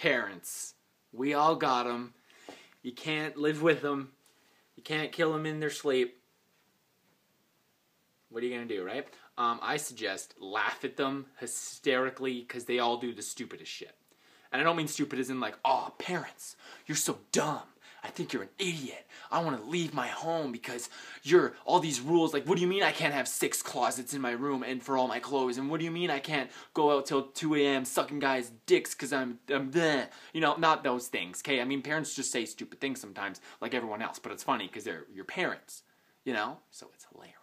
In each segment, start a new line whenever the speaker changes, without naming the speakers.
Parents. We all got them. You can't live with them. You can't kill them in their sleep. What are you going to do, right? I suggest laugh at them hysterically because they all do the stupidest shit. And I don't mean stupid as in like, oh, parents, you're so dumb. I think you're an idiot. I want to leave my home because you're all these rules. Like, what do you mean I can't have 6 closets in my room and for all my clothes? And what do you mean I can't go out till 2 a.m. sucking guys' dicks because I'm bleh. You know, not those things, okay? I mean, parents just say stupid things sometimes like everyone else, but it's funny because they're your parents, you know? So it's hilarious.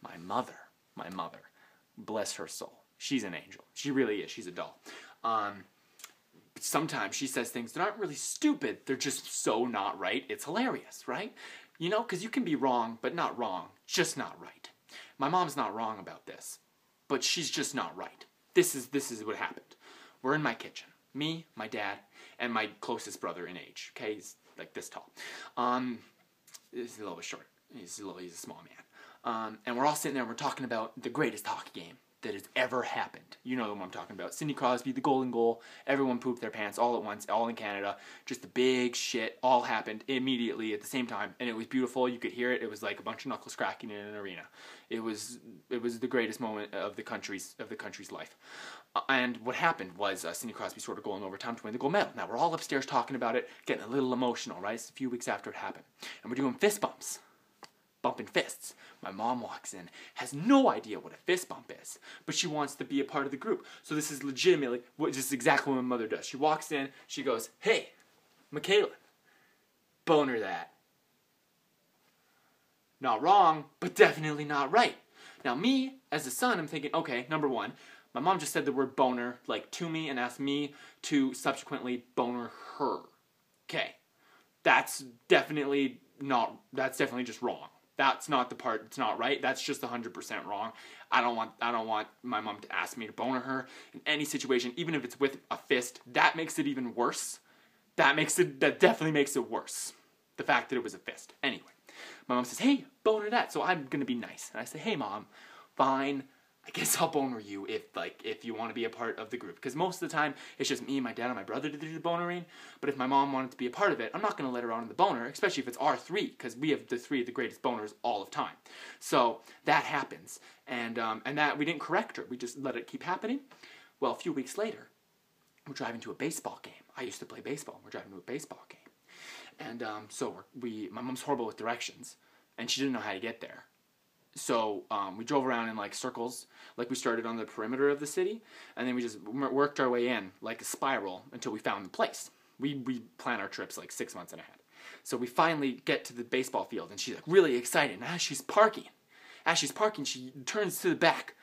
My mother, bless her soul. She's an angel. She really is. She's a doll. Sometimes she says things that aren't really stupid. They're just so not right. It's hilarious, right? You know, because you can be wrong, but not wrong. Just not right. My mom's not wrong about this, but she's just not right. This is what happened. We're in my kitchen. Me, my dad, and my closest brother in age. Okay, he's like this tall. He's a little bit short. He's a small man. And we're all sitting there and we're talking about the greatest hockey game that has ever happened. You know what I'm talking about. Sidney Crosby, the golden goal. Everyone pooped their pants all at once, all in Canada. Just the big shit all happened immediately at the same time. And it was beautiful. You could hear it. It was like a bunch of knuckles cracking in an arena. It was the greatest moment of the country's life. And what happened was Sidney Crosby scored a goal in overtime to win the gold medal. Now we're all upstairs talking about it, getting a little emotional, right? It's a few weeks after it happened. And we're doing fist bumps. Bumping fists. My mom walks in, has no idea what a fist bump is, but she wants to be a part of the group. So this is legitimately, this is exactly what my mother does. She walks in, she goes, hey, Michaela, boner that. Not wrong, but definitely not right. Now me, as a son, I'm thinking, okay, number one, my mom just said the word boner, like, to me and asked me to subsequently boner her. Okay, that's definitely just wrong. That's not the part that's not right. That's just 100% wrong. I don't want my mom to ask me to boner her in any situation, even if it's with a fist. That makes it even worse. That definitely makes it worse. The fact that it was a fist. Anyway, my mom says, hey, boner that. So I'm going to be nice. And I say, hey, Mom, fine. I guess I'll boner you if you want to be a part of the group. Because most of the time, it's just me, my dad, and my brother to do the bonering. But if my mom wanted to be a part of it, I'm not going to let her on in the boner, especially if it's our 3, because we have the 3 of the greatest boners all of time. So that happens. And that we didn't correct her. We just let it keep happening. Well, a few weeks later, we're driving to a baseball game. I used to play baseball. We're driving to a baseball game. And my mom's horrible with directions, and she didn't know how to get there. So we drove around in like circles, like we started on the perimeter of the city, and then we just worked our way in like a spiral until we found the place. We plan our trips like 6 months ahead. So we finally get to the baseball field, and she's like really excited. And as she's parking, she turns to the back,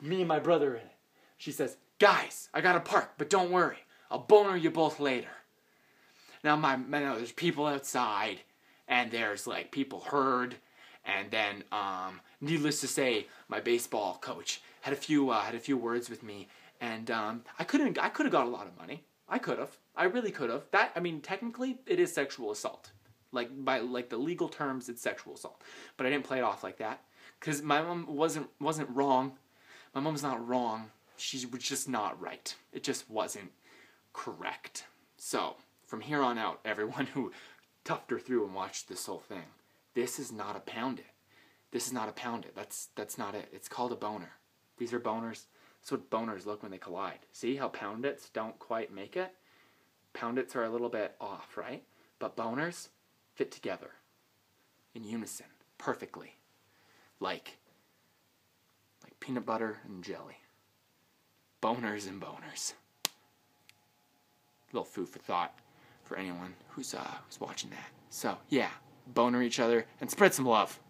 me and my brother in it. She says, guys, I gotta park, but don't worry, I'll boner you both later. Now there's people outside, and there's like people heard. And then, needless to say, my baseball coach had a few words with me, and I could have got a lot of money. I really could have. Technically, it is sexual assault. By the legal terms, it's sexual assault. But I didn't play it off like that, because my mom wasn't wrong. My mom's not wrong. She was just not right. It just wasn't correct. So from here on out, everyone who toughed her through and watched this whole thing. This is not a pound it. This is not a pound it. That's not it. It's called a boner. These are boners. That's what boners look when they collide. See how pound its don't quite make it? Pound its are a little bit off, right? But boners fit together in unison perfectly. Like peanut butter and jelly. Boners and boners. Little food for thought for anyone who's watching that. So, yeah. Boner each other and spread some love.